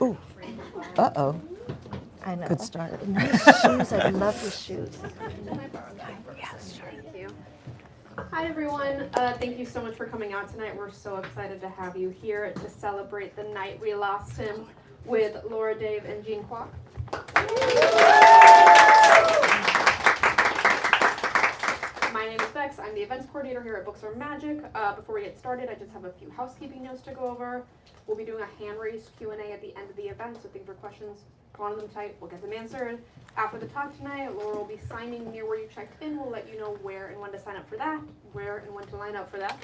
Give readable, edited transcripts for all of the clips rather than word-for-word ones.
Ooh. Uh-oh. I know. Good start. Nice shoes. I love your shoes. Yes, sure. Thank you. Hi, everyone. Thank you so much for coming out tonight. We're so excited to have you here to celebrate the night we lost him with Laura, Dave, and Jean Kwok. My name is Bex. I'm the events coordinator here at Books Are Magic. Before we get started, I just have a few housekeeping notes to go over. We'll be doing a hand-raised Q&A at the end of the event, so think for questions, go on them tight, we'll get them answered. After the talk tonight, Laura will be signing near where you checked in. We'll let you know where and when to sign up for that, where and when to line up for that.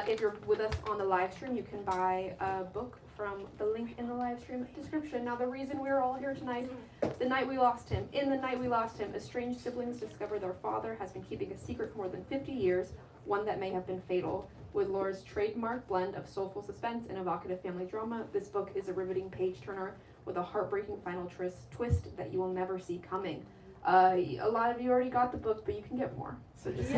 If you're with us on the live stream, you can buy a book from the link in the live stream description. Now, the reason we're all here tonight, the night we lost him. In the night we lost him, estranged siblings discover their father has been keeping a secret for more than 50 years, one that may have been fatal. With Laura's trademark blend of soulful suspense and evocative family drama, this book is a riveting page-turner with a heartbreaking final twist that you will never see coming. A lot of you already got the book, but you can get more. So just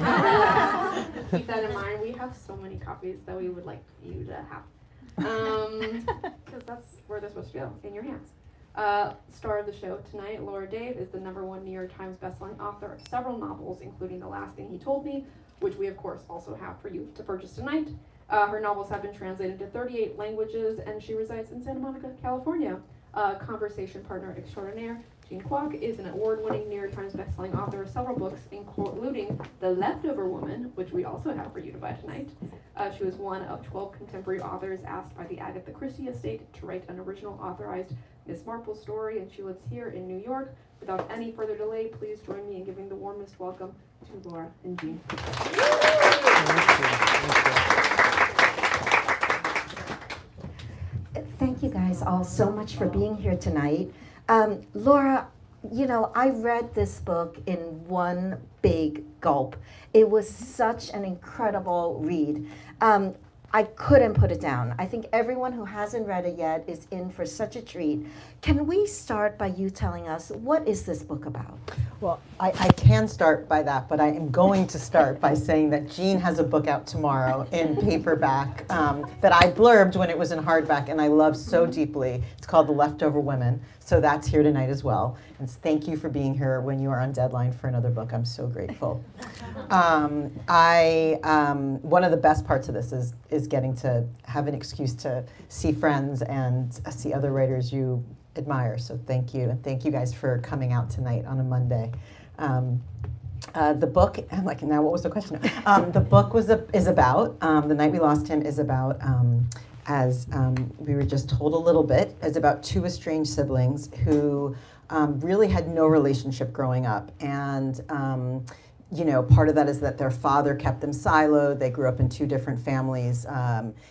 keep that in mind. We have so many copies that we would like you to have. Because that's where they're supposed to go, in your hands. Star of the show tonight, Laura Dave, is the #1 New York Times bestselling author of several novels, including The Last Thing He Told Me, which we of course also have for you to purchase tonight. Her novels have been translated to 38 languages, and she resides in Santa Monica, California. Conversation partner extraordinaire, Jean Kwok, is an award-winning New York Times bestselling author of several books, including The Leftover Woman, which we also have for you to buy tonight. She was one of 12 contemporary authors asked by the Agatha Christie estate to write an original authorized Miss Marple story, and she lives here in New York. Without any further delay, please join me in giving the warmest welcome to Laura and Jean. Thank you guys all so much for being here tonight. Laura, you know, I read this book in one big gulp. It was such an incredible read. I couldn't put it down. I think everyone who hasn't read it yet is in for such a treat. Can we start by you telling us, what is this book about? Well, I can start by that, but I am going to start by saying that Jean has a book out tomorrow in paperback that I blurbed when it was in hardback, and I love so deeply. It's called The Leftover Women, so that's here tonight as well. And thank you for being here when you are on deadline for another book. I'm so grateful. One of the best parts of this is getting to have an excuse to see friends and see other writers you admire. So thank you, and thank you guys for coming out tonight on a Monday. The book, I'm like, now what was the question? The book is about, The Night We Lost Him is about, as we were just told a little bit, is about two estranged siblings who really had no relationship growing up. And you know, part of that is that their father kept them siloed. They grew up in two different families,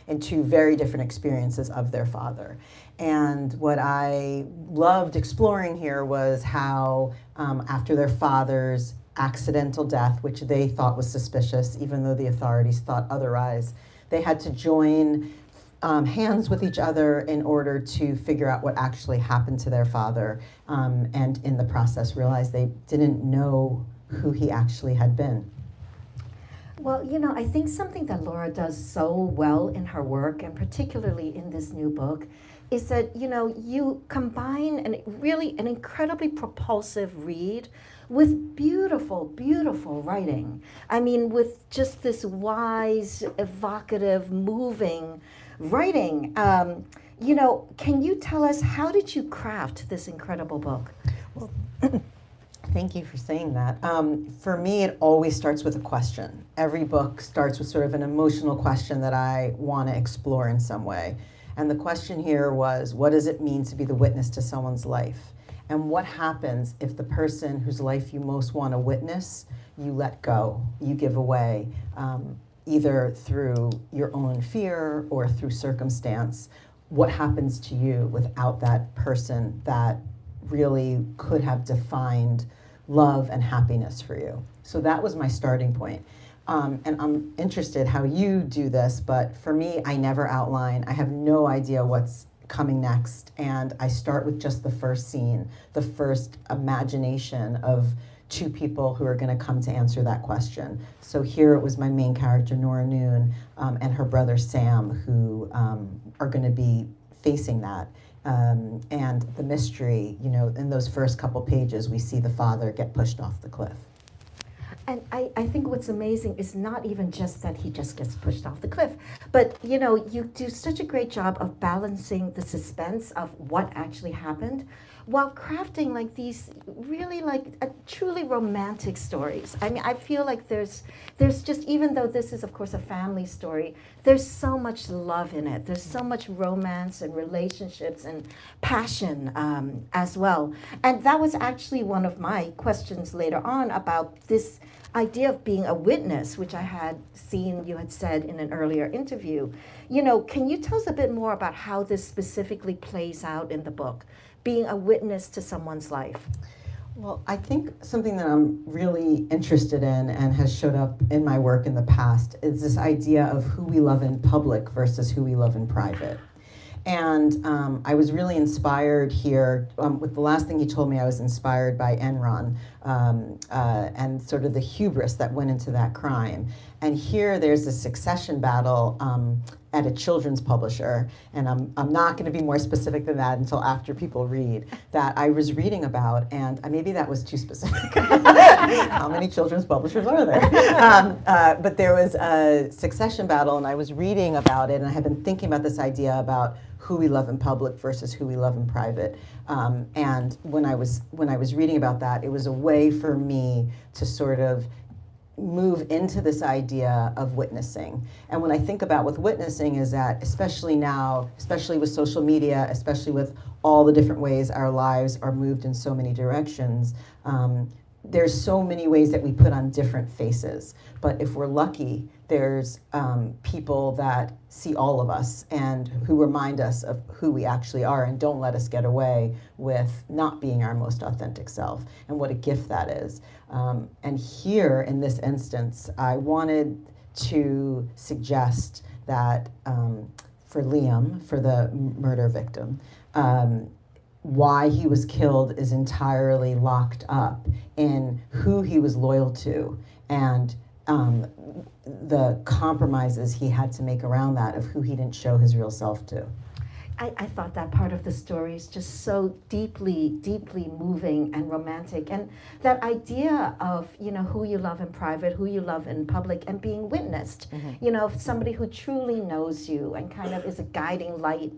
in two very different experiences of their father. And what I loved exploring here was how after their father's accidental death, which they thought was suspicious, even though the authorities thought otherwise, they had to join hands with each other in order to figure out what actually happened to their father, and in the process realize they didn't know who he actually had been. Well, you know, I think something that Laura does so well in her work, and particularly in this new book, is that, you know, you combine an incredibly propulsive read with beautiful, beautiful writing. I mean, with just this wise, evocative, moving writing. You know, can you tell us, how did you craft this incredible book? Well, thank you for saying that. For me, it always starts with a question. Every book starts with sort of an emotional question that I want to explore in some way. And the question here was, what does it mean to be the witness to someone's life? And what happens if the person whose life you most want to witness, you let go, you give away, either through your own fear or through circumstance? What happens to you without that person that really could have defined love and happiness for you? So that was my starting point. And I'm interested how you do this, but for me, I never outline. I have no idea what's coming next, and I start with just the first scene, the first imagination of two people who are going to come to answer that question. So here it was my main character, Nora Noon, and her brother Sam, who are going to be facing that. and the mystery. You know, in those first couple pages, we see the father get pushed off the cliff. And I think what's amazing is not even just that he just gets pushed off the cliff, but you know, you do such a great job of balancing the suspense of what actually happened while crafting like these really like truly romantic stories. I mean, I feel like there's just, even though this is of course a family story, there's so much love in it. There's so much romance and relationships and passion as well. And that was actually one of my questions later on about this idea of being a witness, which I had seen you had said in an earlier interview. You know, can you tell us a bit more about how this specifically plays out in the book, being a witness to someone's life? Well, I think something that I'm really interested in and has showed up in my work in the past is this idea of who we love in public versus who we love in private. And I was really inspired here, with the last thing he told me, I was inspired by Enron and sort of the hubris that went into that crime. And here there's a succession battle at a children's publisher, and I'm not going to be more specific than that until after people read, that I was reading about, and maybe that was too specific. How many children's publishers are there? But there was a succession battle, and I was reading about it, and I had been thinking about this idea about who we love in public versus who we love in private. And when I was reading about that, it was a way for me to sort of move into this idea of witnessing. And when I think about with witnessing is that, especially now, especially with social media, especially with all the different ways our lives are moved in so many directions, there's so many ways that we put on different faces. But if we're lucky, there's people that see all of us and who remind us of who we actually are and don't let us get away with not being our most authentic self, and what a gift that is. And here, in this instance, I wanted to suggest that for Liam, for the murder victim, why he was killed is entirely locked up in who he was loyal to and the compromises he had to make around that of who he didn't show his real self to. I thought that part of the story is just so deeply, deeply moving and romantic. And that idea of, you know, who you love in private, who you love in public, and being witnessed, you know, somebody who truly knows you and kind of is a guiding light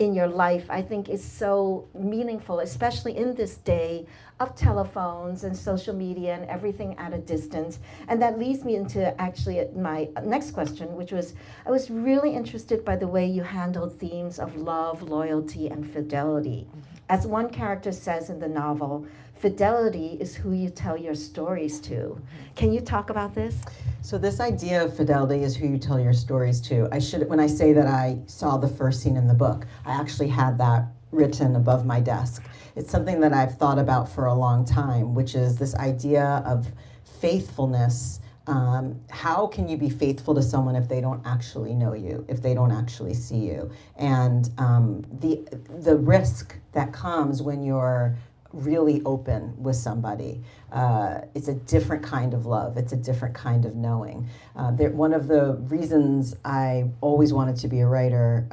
in your life, I think is so meaningful, especially in this day of telephones and social media and everything at a distance. And that leads me into actually my next question, which was, I was really interested by the way you handled themes of love, loyalty, and fidelity. As one character says in the novel, fidelity is who you tell your stories to. Can you talk about this? So this idea of fidelity is who you tell your stories to. When I say that I saw the first scene in the book, I actually had that written above my desk. It's something that I've thought about for a long time, which is this idea of faithfulness. How can you be faithful to someone if they don't actually know you, if they don't actually see you? And the risk that comes when you're really open with somebody. It's a different kind of love. It's a different kind of knowing. One of the reasons I always wanted to be a writer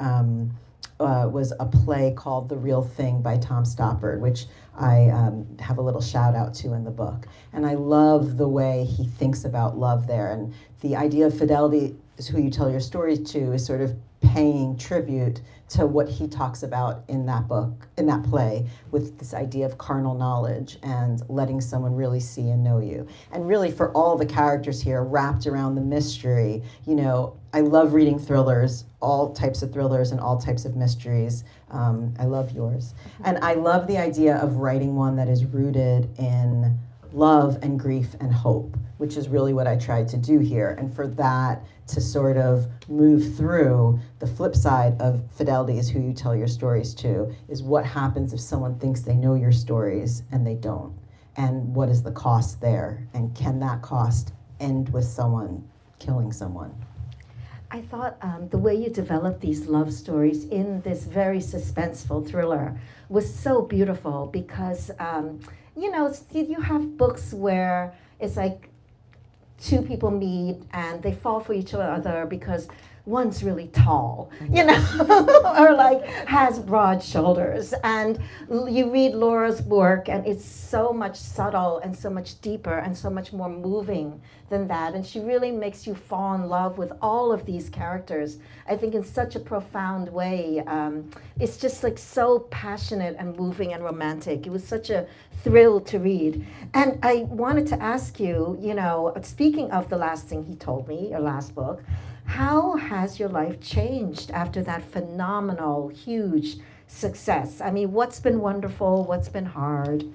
was a play called The Real Thing by Tom Stoppard, which I have a little shout out to in the book. And I love the way he thinks about love there. And the idea of fidelity is who you tell your stories to is sort of paying tribute to what he talks about in that book, in that play, with this idea of carnal knowledge and letting someone really see and know you. And really for all the characters here wrapped around the mystery, you know, I love reading thrillers, all types of thrillers and all types of mysteries. I love yours. And I love the idea of writing one that is rooted in love and grief and hope, which is really what I tried to do here. And for that to sort of move through, the flip side of fidelity is who you tell your stories to, is what happens if someone thinks they know your stories and they don't. And what is the cost there? And can that cost end with someone killing someone? I thought the way you developed these love stories in this very suspenseful thriller was so beautiful because, you know, you have books where it's like two people meet and they fall for each other because one's really tall, you know, or like has broad shoulders. And you read Laura's work and it's so much subtle and so much deeper and so much more moving than that. And she really makes you fall in love with all of these characters, I think, in such a profound way. It's just like so passionate and moving and romantic. It was such a thrill to read. And I wanted to ask you, you know, speaking of The Last Thing He Told Me, your last book, how has your life changed after that phenomenal, huge success? I mean, what's been wonderful? What's been hard?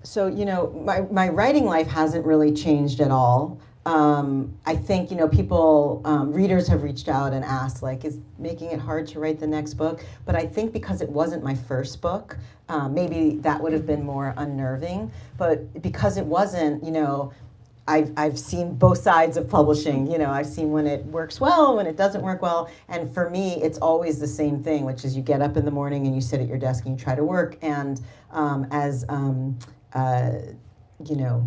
So, you know, my writing life hasn't really changed at all. I think, you know, people, readers have reached out and asked, like, is making it hard to write the next book? But I think because it wasn't my first book, maybe that would have been more unnerving. But because it wasn't, you know, I've seen both sides of publishing. You know, I've seen when it works well, when it doesn't work well. And for me, it's always the same thing, which is you get up in the morning and you sit at your desk and you try to work. And you know,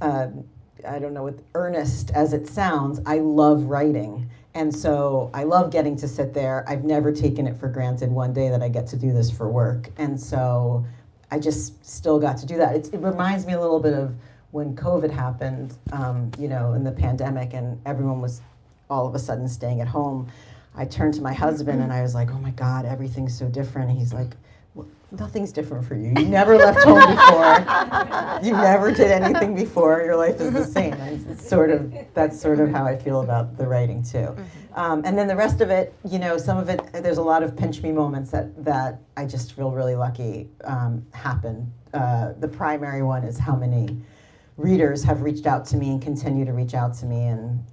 I don't know, with earnest as it sounds, I love writing. And so I love getting to sit there. I've never taken it for granted one day that I get to do this for work. And so I just still got to do that. It reminds me a little bit of when COVID happened, you know, in the pandemic, and everyone was all of a sudden staying at home. I turned to my husband and I was like, oh my God, everything's so different. And he's like, well, nothing's different for you. You never left home before. You never did anything before. Your life is the same. And it's that's sort of how I feel about the writing too. And then the rest of it, you know, some of it, there's a lot of pinch me moments that I just feel really lucky happen. The primary one is how many readers have reached out to me and continue to reach out to me. And,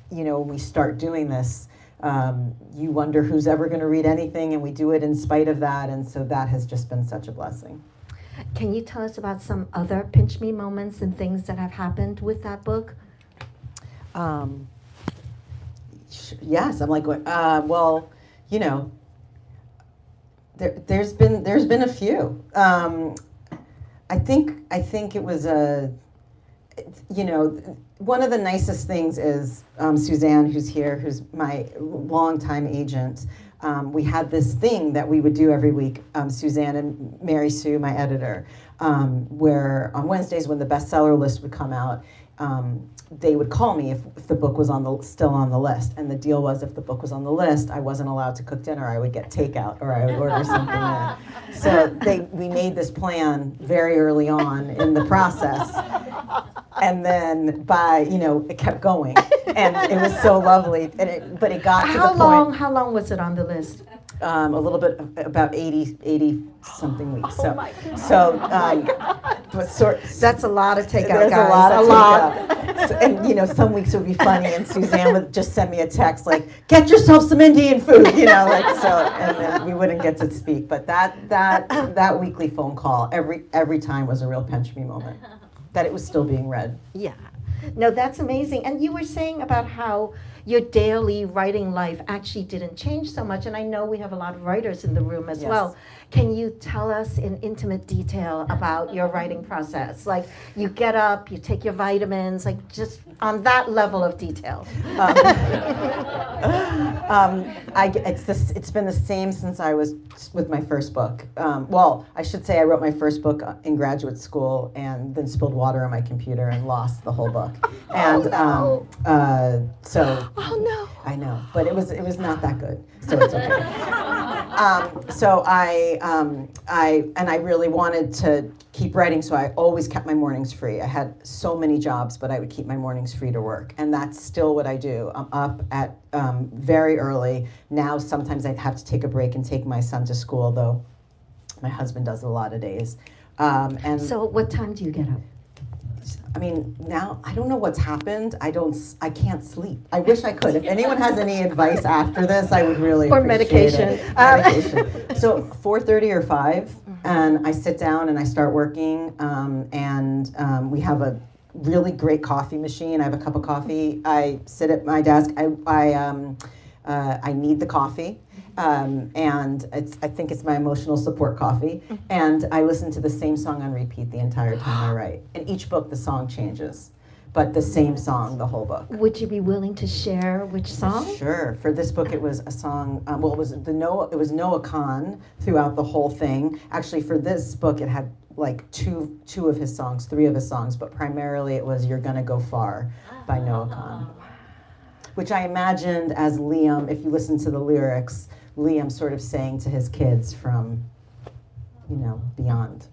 you know, when we start doing this, you wonder who's ever going to read anything, and we do it in spite of that. And so that has just been such a blessing. Can you tell us about some other pinch me moments and things that have happened with that book? Yes, I'm like, well, you know, there's been a few. I think it was you know, one of the nicest things is Suzanne, who's here, who's my longtime agent. We had this thing that we would do every week, Suzanne and Mary Sue, my editor, where on Wednesdays when the bestseller list would come out, they would call me if the book was still on the list. And the deal was, if the book was on the list, I wasn't allowed to cook dinner. I would get takeout, or I would order something in. So we made this plan very early on in the process. And then it kept going. And it was so lovely. But it got to the point. How long was it on the list? A little bit, about 80 something weeks. Oh my God. So, That's a lot of takeout, there's guys. a lot of takeout. So, and you know, some weeks would be funny, and Suzanne would just send me a text like, "Get yourself some Indian food," you know, like so, and then we wouldn't get to speak. But that weekly phone call every time was a real pinch me moment. That it was still being read. Yeah. No, that's amazing. And you were saying about how your daily writing life actually didn't change so much. And I know we have a lot of writers in the room as well. Can you tell us in intimate detail about your writing process? Like, you get up, you take your vitamins, like just on that level of detail. It's been the same since I was with my first book. Well, I should say I wrote my first book in graduate school and then spilled water on my computer and lost the whole book. And Oh no! I know, but it was not that good, so it's okay. So I really wanted to keep writing, so I always kept my mornings free. I had so many jobs, but I would keep my mornings free to work, and that's still what I do. I'm up at very early. Now sometimes I have to take a break and take my son to school, though my husband does a lot of days. And So what time do you get up? I mean, now I don't know what's happened. I can't sleep. I wish I could. If anyone has any advice after this, I would really appreciate it. Medication. So 4:30 or 5, and I sit down and I start working. And we have a really great coffee machine. I have a cup of coffee. I sit at my desk. I need the coffee. And I think it's my emotional support coffee. And I listen to the same song on repeat the entire time I write. In each book, the song changes. but the same song, the whole book. Would you be willing to share which song? Sure. For this book, it was a song. Well, it was Noah Khan throughout the whole thing. Actually, for this book, it had like two of his songs, three of his songs, but primarily it was "You're Gonna Go Far" by Noah Khan, which I imagined as Liam. If you listen to the lyrics, Liam sort of saying to his kids from, beyond.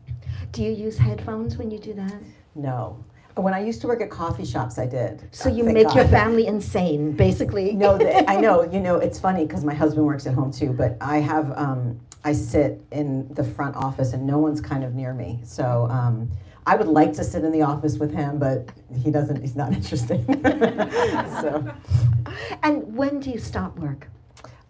Do you use headphones when you do that? No. When I used to work at coffee shops, I did. So you Thank make God. your family insane, basically. No, I know. It's funny because my husband works at home too, but I have, I sit in the front office and no one's kind of near me. So I would like to sit in the office with him, but he's not interested. So. And when do you stop work?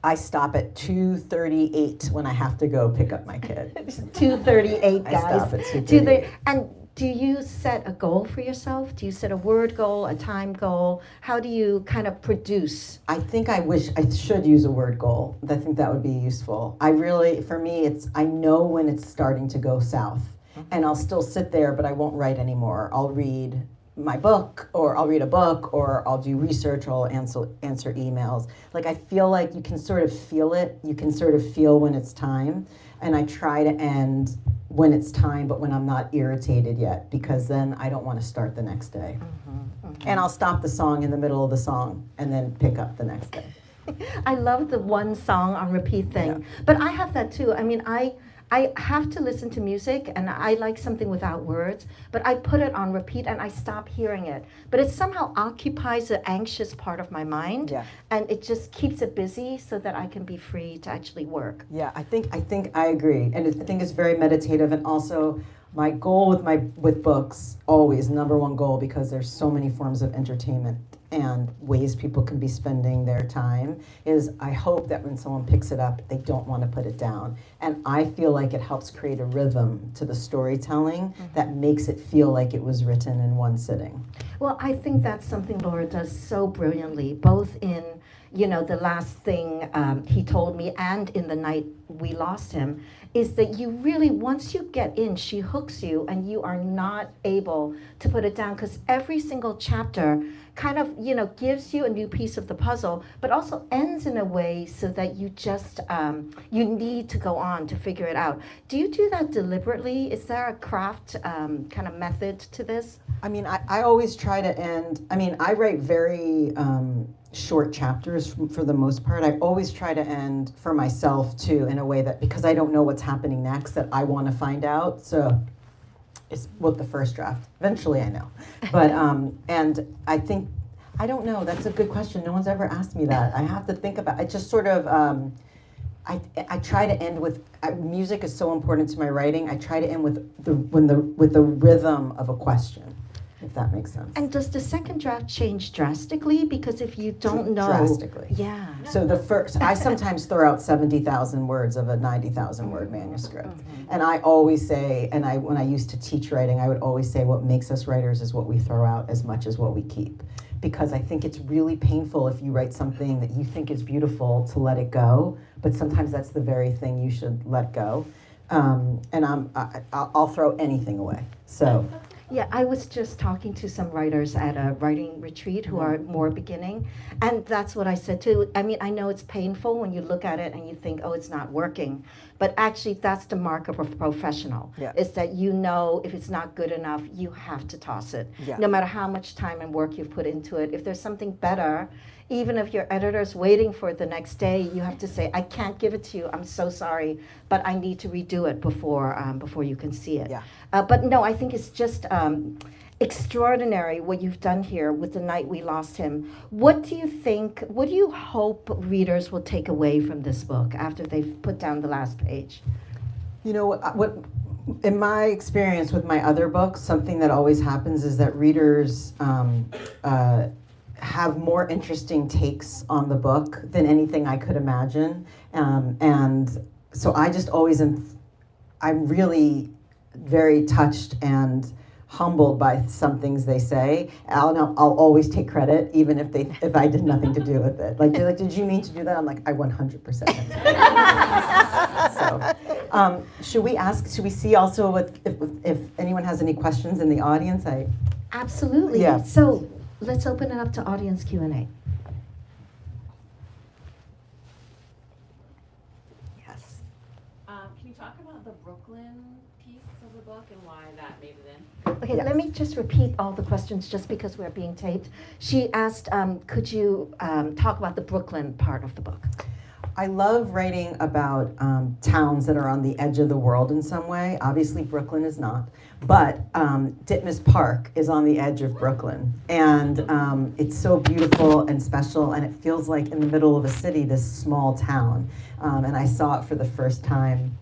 I stop at 2:38 when I have to go pick up my kid. 2:38, guys. I stop at 2:38. And do you set a goal for yourself? Do you set a word goal, a time goal? How do you kind of produce? I think I should use a word goal. I think that would be useful. For me, I know when it's starting to go south. And I'll still sit there, but I won't write anymore. I'll read my book, or I'll read a book, or I'll do research, or I'll answer emails. Like, I feel like you can sort of feel it. You can sort of feel when it's time. And I try to end when it's time, but when I'm not irritated yet, because then I don't want to start the next day. And I'll stop the song in the middle of the song and then pick up the next day. I love the one song on repeat thing. Yeah. But I have that too. I mean, I have to listen to music, and I like something without words, but I put it on repeat and I stop hearing it. But it somehow occupies the anxious part of my mind, and it just keeps it busy so that I can be free to actually work. Yeah, I think I agree, and I think it's very meditative. And also, my goal with books, always number one goal, because there's so many forms of entertainment and ways people can be spending their time, is I hope that when someone picks it up, they don't want to put it down. And I feel like it helps create a rhythm to the storytelling that makes it feel like it was written in one sitting. Well, I think that's something Laura does so brilliantly, both in, the last thing he told me and in The Night We Lost Him, is that you really, once you get in, she hooks you and you are not able to put it down, because every single chapter kind of, gives you a new piece of the puzzle, but also ends in a way so that you just, you need to go on to figure it out. Do you do that deliberately? Is there a craft kind of method to this? I mean, I always try to end, I write very short chapters for the most part. I always try to end for myself too, in a way that, because I don't know what's happening next, that I want to find out. So it's the first draft. Eventually I know. But, and I think, I don't know, that's a good question. No one's ever asked me that. I have to think about it. I just sort of, I try to end with, music is so important to my writing. I try to end with the rhythm of a question, if that makes sense. And does the second draft change drastically? Because if you don't know. Drastically. Yeah. So I sometimes throw out 70,000 words of a 90,000 word manuscript. And I always say, and when I used to teach writing, I would always say what makes us writers is what we throw out as much as what we keep. Because I think it's really painful if you write something that you think is beautiful to let it go, but sometimes that's the very thing you should let go. And I'll throw anything away. So. Yeah, I was just talking to some writers at a writing retreat who are more beginning, and that's what I said too. I mean, I know it's painful when you look at it and you think, oh, it's not working, but actually that's the mark of a professional, is that if it's not good enough, you have to toss it. No matter how much time and work you've put into it. If there's something better, even if your editor's waiting for it the next day, you have to say, I can't give it to you, I'm so sorry, but I need to redo it before you can see it. But no, I think it's just extraordinary what you've done here with The Night We Lost Him. What do you hope readers will take away from this book after they've put down the last page? What in my experience with my other books, something that always happens is that readers have more interesting takes on the book than anything I could imagine. And so I just always I'm really very touched and humbled by some things they say. I'll always take credit, even if I did nothing to do with it. Like, they're like, did you mean to do that? I'm like, I 100%. So, should we see also if anyone has any questions in the audience? Absolutely. Yeah. So let's open it up to audience Q&A. Yes. Can you talk about the Brooklyn piece of the book and why that made it in? Okay, Yes. let me just repeat all the questions just because we're being taped. She asked, could you talk about the Brooklyn part of the book? I love writing about towns that are on the edge of the world in some way. Obviously, Brooklyn is not, but Ditmas Park is on the edge of Brooklyn, and it's so beautiful and special, and it feels like in the middle of a city, this small town. And I saw it for the first time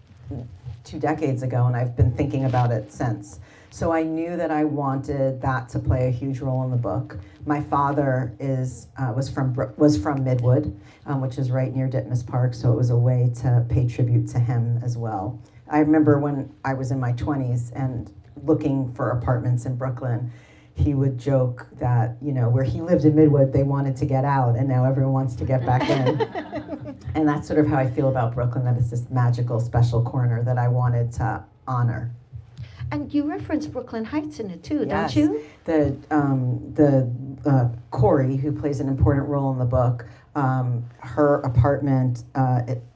2 decades ago, and I've been thinking about it since. So I knew that I wanted that to play a huge role in the book. My father was from Midwood, which is right near Ditmas Park, so it was a way to pay tribute to him as well. I remember when I was in my 20s and looking for apartments in Brooklyn, he would joke that, where he lived in Midwood, they wanted to get out, and now everyone wants to get back in. And that's sort of how I feel about Brooklyn, that it's this magical, special corner that I wanted to honor. And you reference Brooklyn Heights in it too, Yes. don't you? The Corey, who plays an important role in the book, her apartment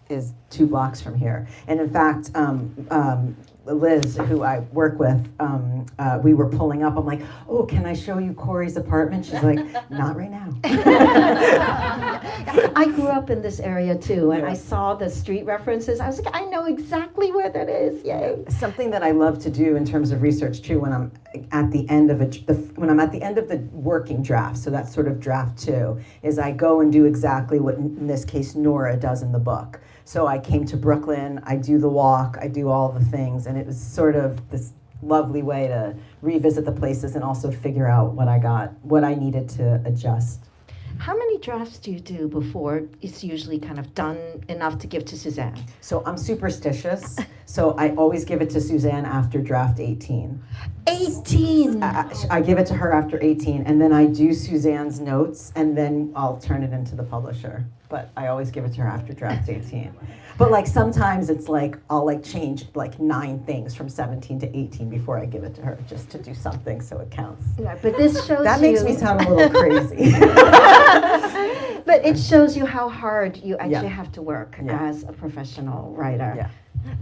is 2 blocks from here. And in fact, Liz, who I work with, we were pulling up. I'm like, oh, can I show you Corey's apartment? She's like, not right now. I grew up in this area too, and Yeah. I saw the street references. I was like, I know exactly where that is. Yay! Something that I love to do in terms of research too, when I'm at the end of the working draft, so that's sort of draft 2, is I go and do exactly what in this case Nora does in the book. So I came to Brooklyn, I do the walk, I do all the things, and it was sort of this lovely way to revisit the places and also figure out what I needed to adjust. How many drafts do you do before it's usually kind of done enough to give to Suzanne? So I'm superstitious, so I always give it to Suzanne after draft 18. 18! I give it to her after 18, and then I do Suzanne's notes, and then I'll turn it into the publisher. But I always give it to her after draft 18. But sometimes it's I'll change 9 things from 17 to 18 before I give it to her, just to do something so it counts. Yeah, but this shows That makes me sound a little crazy. But it shows you how hard you actually Yeah. have to work Yeah. as a professional writer.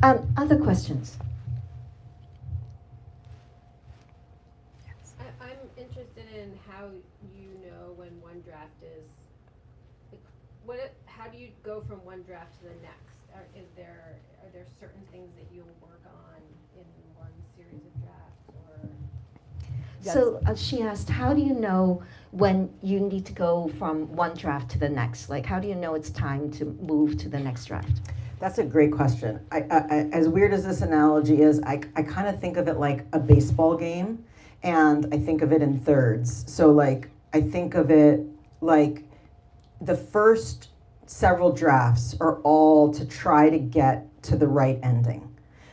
Yeah. Other questions? I'm interested in how you know when one draft is, how do you go from one draft to the next? Are there certain things that you'll work on in one series of drafts, or? So she asked, how do you know when you need to go from one draft to the next? How do you know it's time to move to the next draft? That's a great question. I as weird as this analogy is, I kind of think of it like a baseball game, and I think of it in thirds. So I think of it like the first several drafts are all to try to get to the right ending.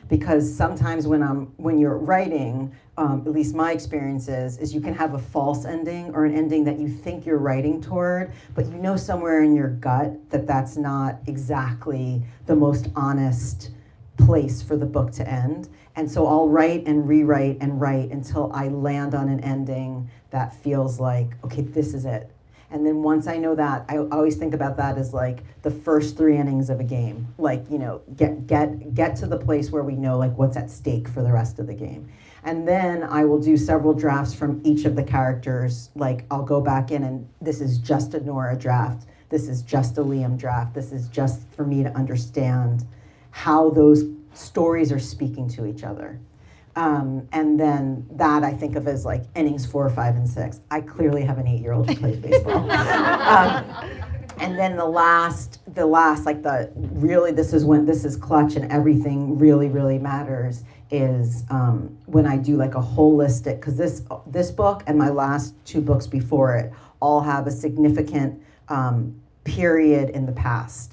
Because sometimes when you're writing, at least my experience is you can have a false ending or an ending that you think you're writing toward, but somewhere in your gut that that's not exactly the most honest place for the book to end. And so I'll write and rewrite and write until I land on an ending that feels like, okay, this is it. And then once I know that, I always think about that as the first 3 innings of a game. Get to the place where we know what's at stake for the rest of the game. And then I will do several drafts from each of the characters. I'll go back in and this is just a Nora draft. This is just a Liam draft. This is just for me to understand how those stories are speaking to each other. And then that I think of as innings 4, 5, and 6. I clearly have an 8-year-old who plays baseball. And then the last, really this is clutch and everything really, really matters is when I do a holistic, because this book and my last 2 books before it all have a significant period in the past.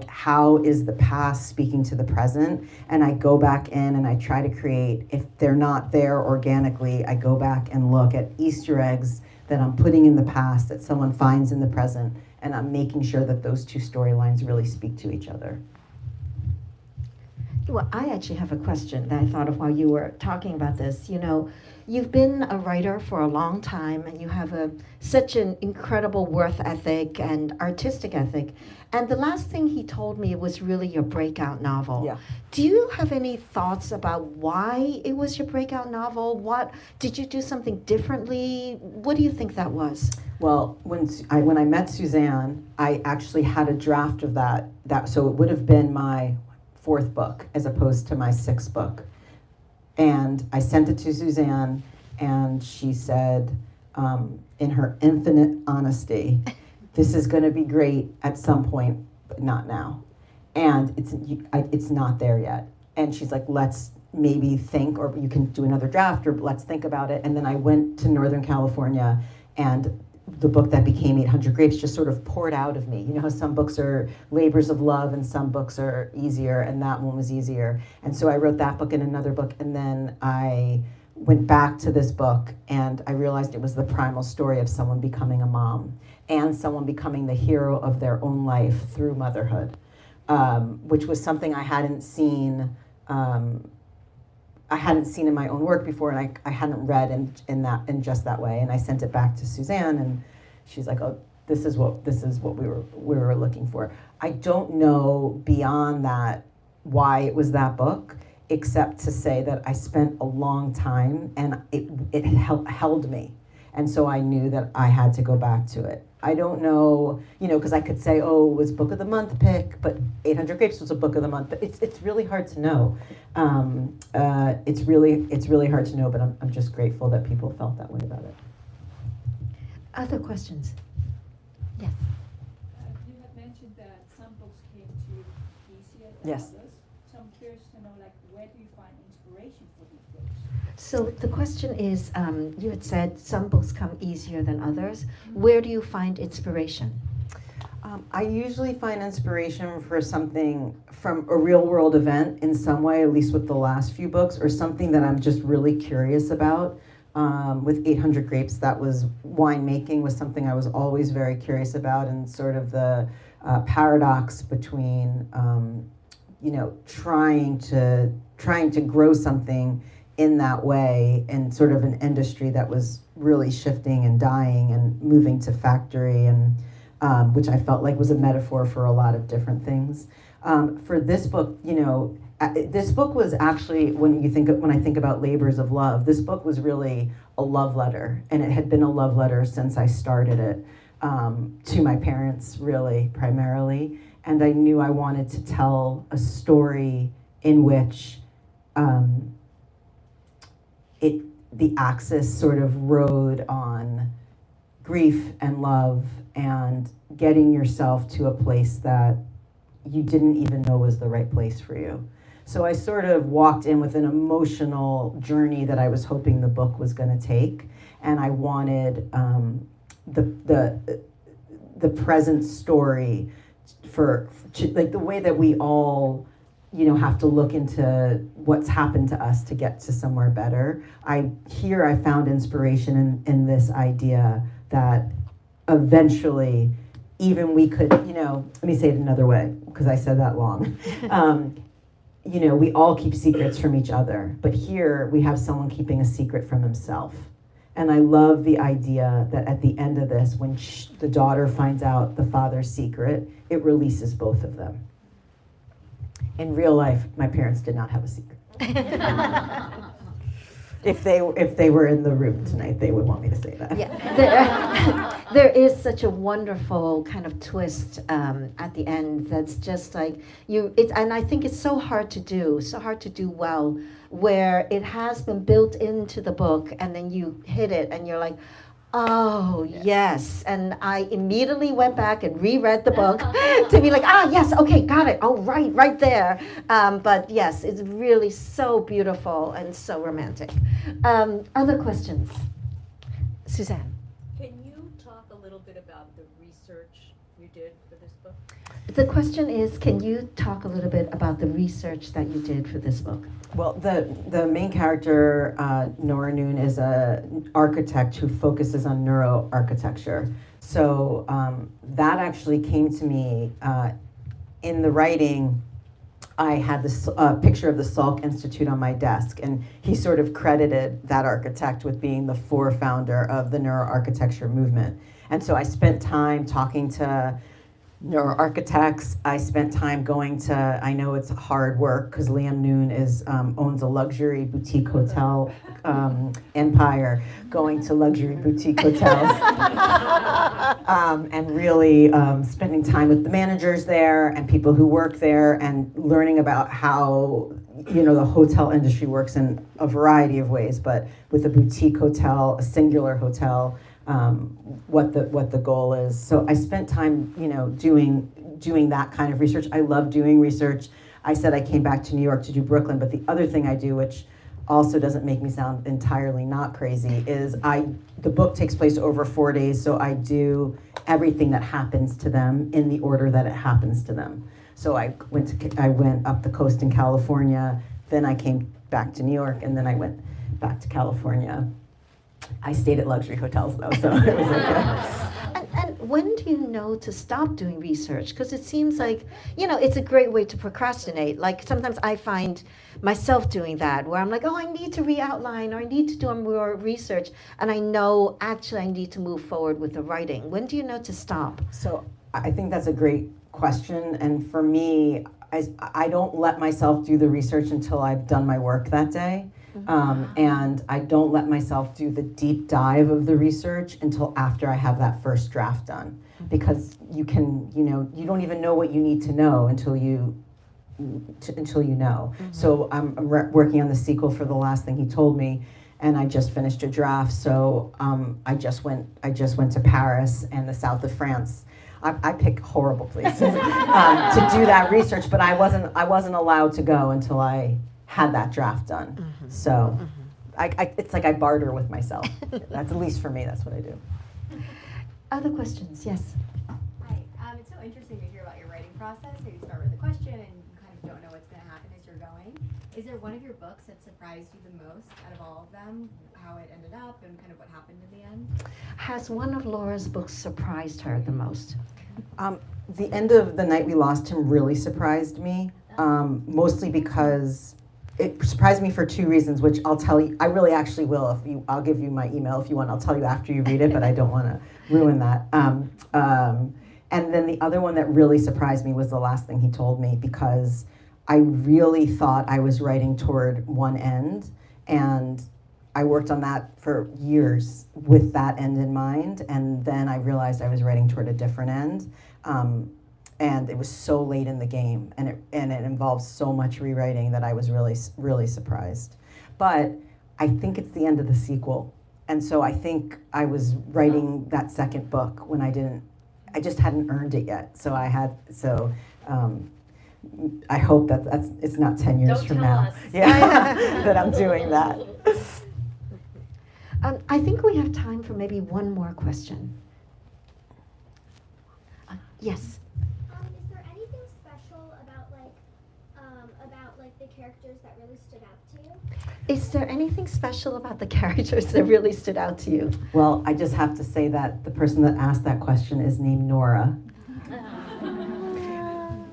How is the past speaking to the present? And I go back in and I try to create, if they're not there organically, I go back and look at Easter eggs that I'm putting in the past that someone finds in the present, and I'm making sure that those 2 storylines really speak to each other. Well, I actually have a question that I thought of while you were talking about this. You know, you've been a writer for a long time, and you have such an incredible work ethic and artistic ethic. And the last thing he told me was really your breakout novel. Yeah. Do you have any thoughts about why it was your breakout novel? What did you do something differently? What do you think that was? Well, when I met Suzanne, I actually had a draft of that so it would have been my 4th book as opposed to my 6th book. And I sent it to Suzanne, and she said, in her infinite honesty, this is going to be great at some point, but not now. And it's not there yet. And she's like, let's maybe think, or you can do another draft, or let's think about it. And then I went to Northern California, and the book that became 800 Grapes just sort of poured out of me. You know how some books are labors of love and some books are easier, and that one was easier. And so I wrote that book and another book, and then I went back to this book, and I realized it was the primal story of someone becoming a mom and someone becoming the hero of their own life through motherhood, which was something I hadn't seen in my own work before, and I hadn't read in just that way. And I sent it back to Suzanne, and she's like, "Oh, this is what we were looking for." I don't know beyond that why it was that book, except to say that I spent a long time, and it held me, and so I knew that I had to go back to it. I don't know, because I could say, oh, it was Book of the Month pick, but 800 Grapes was a Book of the Month. But it's really hard to know. It's really hard to know, but I'm just grateful that people felt that way about it. Other questions? Yes. You have mentioned that some books came to you easier than Yes. others. So I'm curious to know, where do you find inspiration for these books? So the question is, you had said some books come easier than others. Where do you find inspiration? I usually find inspiration for something from a real world event in some way, at least with the last few books, or something that I'm just really curious about. With 800 Grapes, that was winemaking was something I was always very curious about, and sort of the paradox between, trying to grow something in that way, and sort of an industry that was really shifting and dying and moving to factory, and which I felt like was a metaphor for a lot of different things. For this book, this book was actually, when I think about labors of love, this book was really a love letter, and it had been a love letter since I started it, to my parents, really, primarily. And I knew I wanted to tell a story in which the axis sort of rode on grief and love and getting yourself to a place that you didn't even know was the right place for you. So I sort of walked in with an emotional journey that I was hoping the book was going to take, and I wanted the present story like the way that we all have to look into what's happened to us to get to somewhere better. I found inspiration in this idea that eventually, even we could, let me say it another way, because I said that long. We all keep secrets from each other, but here we have someone keeping a secret from himself. And I love the idea that at the end of this, when the daughter finds out the father's secret, it releases both of them. In real life, my parents did not have a secret. If they were in the room tonight, they would want me to say that. Yeah, there is such a wonderful kind of twist at the end that's just like and I think it's so hard to do well, where it has been built into the book, and then you hit it, and you're like, oh, yes. And I immediately went back and reread the book to be like, yes, okay, got it. Oh, right there. But yes, it's really so beautiful and so romantic. Other questions? Suzanne. Can you talk a little bit about the research you did for this book? The question is, can you talk a little bit about the research that you did for this book? Well, the main character, Nora Noon, is an architect who focuses on neuroarchitecture. So that actually came to me in the writing. I had this picture of the Salk Institute on my desk, and he sort of credited that architect with being the founder of the neuroarchitecture movement. And so I spent time talking to neuroarchitects. I spent time going to, I know it's hard work because Liam Noon owns a luxury boutique hotel empire, going to luxury boutique hotels and really spending time with the managers there and people who work there and learning about how the hotel industry works in a variety of ways, but with a boutique hotel, a singular hotel, what the goal is. So I spent time, doing that kind of research. I love doing research. I said I came back to New York to do Brooklyn, but the other thing I do, which also doesn't make me sound entirely not crazy, is the book takes place over 4 days, so I do everything that happens to them in the order that it happens to them. So I went up the coast in California, then I came back to New York, and then I went back to California. I stayed at luxury hotels though, so it was okay. And when do you know to stop doing research? Because it seems like, it's a great way to procrastinate. Like sometimes I find myself doing that, where I'm like, oh, I need to re-outline, or I need to do more research, and I know actually I need to move forward with the writing. When do you know to stop? So I think that's a great question, and for me, I don't let myself do the research until I've done my work that day. And I don't let myself do the deep dive of the research until after I have that first draft done, because you don't even know what you need to know until you know. So I'm working on the sequel for The Last Thing He Told Me, and I just finished a draft. So I just went to Paris and the south of France. I pick horrible places to do that research, but I wasn't allowed to go until I had that draft done. So it's like I barter with myself. That's, at least for me, that's what I do. Other questions? Yes. Hi. It's so interesting to hear about your writing process. So you start with a question and you kind of don't know what's going to happen as you're going. Is there one of your books that surprised you the most out of all of them? How it ended up and kind of what happened in the end? Has one of Laura's books surprised her the most? The end of The Night We Lost Him really surprised me, mostly because it surprised me for 2 reasons, which I'll tell you. I really actually will. I'll give you my email if you want. I'll tell you after you read it, but I don't want to ruin that. And then the other one that really surprised me was The Last Thing He Told Me, because I really thought I was writing toward one end, and I worked on that for years with that end in mind, and then I realized I was writing toward a different end. And it was so late in the game, and it involves so much rewriting that I was really, really surprised. But I think it's the end of the sequel. And so I think I was writing that second book when I just hadn't earned it yet. So I hope that it's not 10 years Don't from tell now. us. Yeah, that I'm doing that. I think we have time for maybe one more question. Yes. Is there anything special about the characters that really stood out to you? Is there anything special about the characters that really stood out to you? Well, I just have to say that the person that asked that question is named Nora.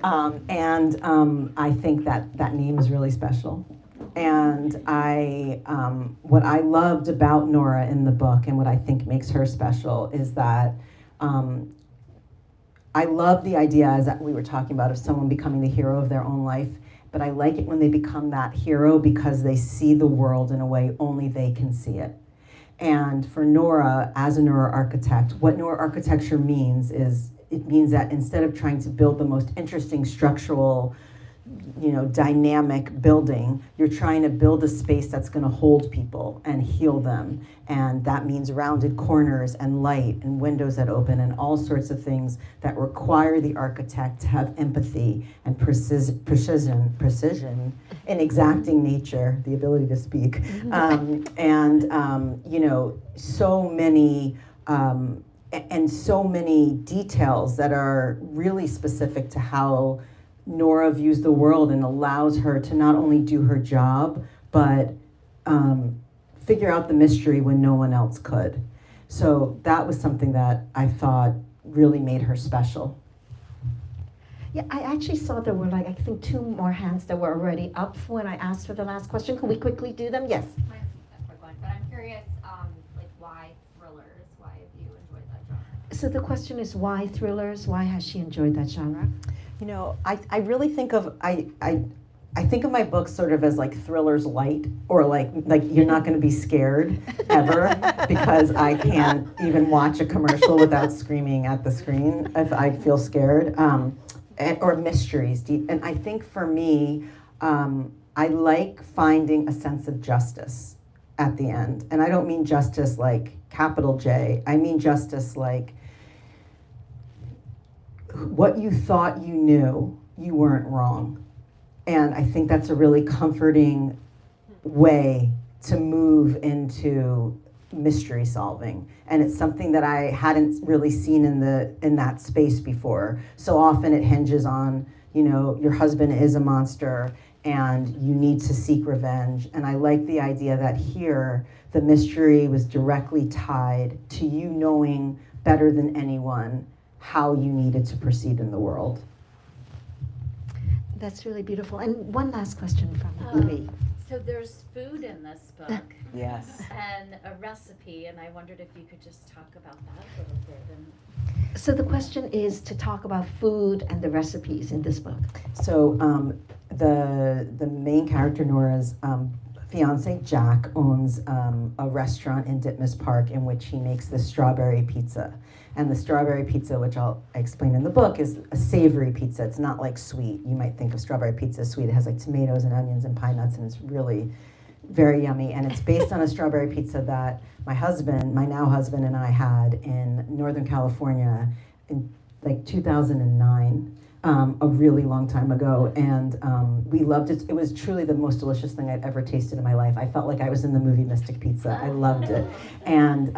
I think that name is really special. And what I loved about Nora in the book, and what I think makes her special, is that I love the idea, as we were talking about, of someone becoming the hero of their own life, but I like it when they become that hero because they see the world in a way only they can see it. And for Nora, as a neuroarchitect, what neuroarchitecture means is, it means that instead of trying to build the most interesting structural, dynamic building, you're trying to build a space that's going to hold people and heal them. And that means rounded corners and light and windows that open and all sorts of things that require the architect to have empathy and precision in exacting nature, the ability to speak, so many and so many details that are really specific to how Nora views the world, and allows her to not only do her job, but figure out the mystery when no one else could. So that was something that I thought really made her special. Yeah, I actually saw there were like, I think 2 more hands that were already up when I asked for the last question. Can we quickly do them? Yes. Mine's a quick one, but I'm curious, like why thrillers? Why have you enjoyed that genre? So the question is why thrillers? Why has she enjoyed that genre? You know, I really think of I think of my books sort of as like thrillers light, or like you're not going to be scared ever, because I can't even watch a commercial without screaming at the screen if I feel scared, or mysteries. And I think for me, I like finding a sense of justice at the end. And I don't mean justice like capital J. I mean justice like what you thought you knew, you weren't wrong. And I think that's a really comforting way to move into mystery solving. And it's something that I hadn't really seen in that space before. So often it hinges on, you know, your husband is a monster and you need to seek revenge. And I like the idea that here the mystery was directly tied to you knowing better than anyone how you needed to proceed in the world. That's really beautiful. And one last question from Lee. So there's food in this book. Yes. And a recipe, and I wondered if you could just talk about that a little bit. And So the question is to talk about food and the recipes in this book. So the main character, Nora's fiance, Jack, owns a restaurant in Ditmas Park in which he makes this strawberry pizza. And the strawberry pizza, which I'll explain in the book, is a savory pizza. It's not like sweet. You might think of strawberry pizza as sweet. It has like tomatoes and onions and pine nuts, and it's really very yummy. And it's based on a strawberry pizza that my now husband, and I had in Northern California in like 2009, a really long time ago. And we loved it. It was truly the most delicious thing I'd ever tasted in my life. I felt like I was in the movie Mystic Pizza. I loved it. And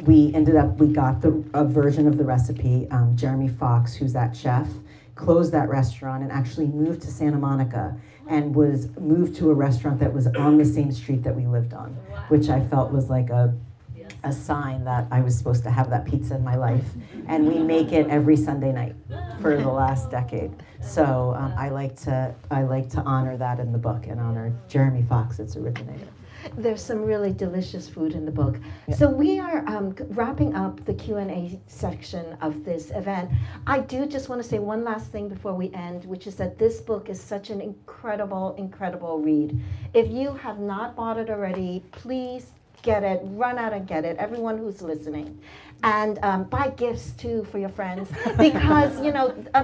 we got a version of the recipe. Jeremy Fox, who's that chef, closed that restaurant and actually moved to Santa Monica and was moved to a restaurant that was on the same street that we lived on, which I felt was like a sign that I was supposed to have that pizza in my life. And we make it every Sunday night for the last decade. So I like to honor that in the book and honor Jeremy Fox, its originator. There's some really delicious food in the book. Yeah. So we are wrapping up the Q&A section of this event. I do just want to say one last thing before we end, which is that this book is such an incredible, incredible read. If you have not bought it already, please get it, run out and get it, everyone who's listening. And buy gifts too for your friends, because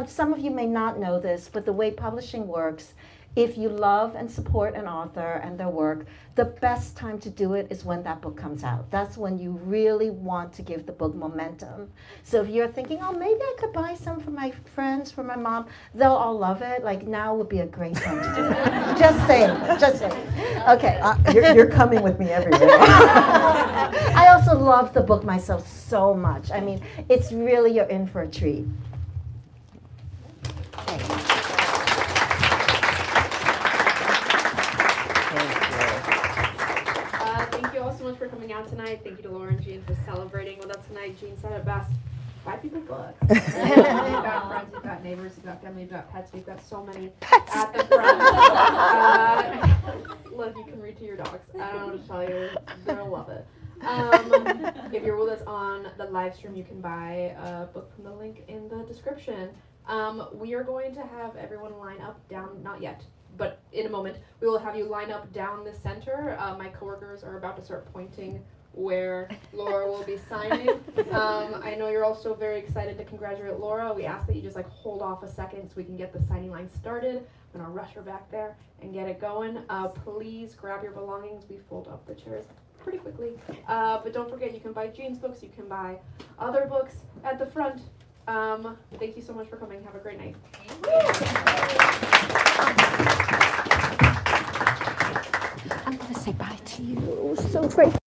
some of you may not know this, but the way publishing works, if you love and support an author and their work, the best time to do it is when that book comes out. That's when you really want to give the book momentum. So if you're thinking, oh, maybe I could buy some for my friends, for my mom, they'll all love it. Like, now would be a great time to do that. Just saying. Okay. You're coming with me everywhere. I also love the book myself so much. I mean, it's really, you're in for a treat. Thank you all so much for coming out tonight. Thank you to Laura and Jean for celebrating with us tonight. Jean said it best. Buy people books. You've got friends, you've got neighbors, you've got family, you've got pets. We've got so many at the front. Look, you can read to your dogs. I don't know what to tell you. They'll love it. If you're with us on the live stream, you can buy a book from the link in the description. We are going to have everyone line up down, not yet, but in a moment, we will have you line up down the center. My coworkers are about to start pointing where Laura will be signing. I know you're also very excited to congratulate Laura. We ask that you just hold off a second so we can get the signing line started. I'm gonna rush her back there and get it going. Please grab your belongings. We fold up the chairs pretty quickly. But don't forget, you can buy Jean's books, you can buy other books at the front. Thank you so much for coming. Have a great night. I'm going to say bye to you. So grateful.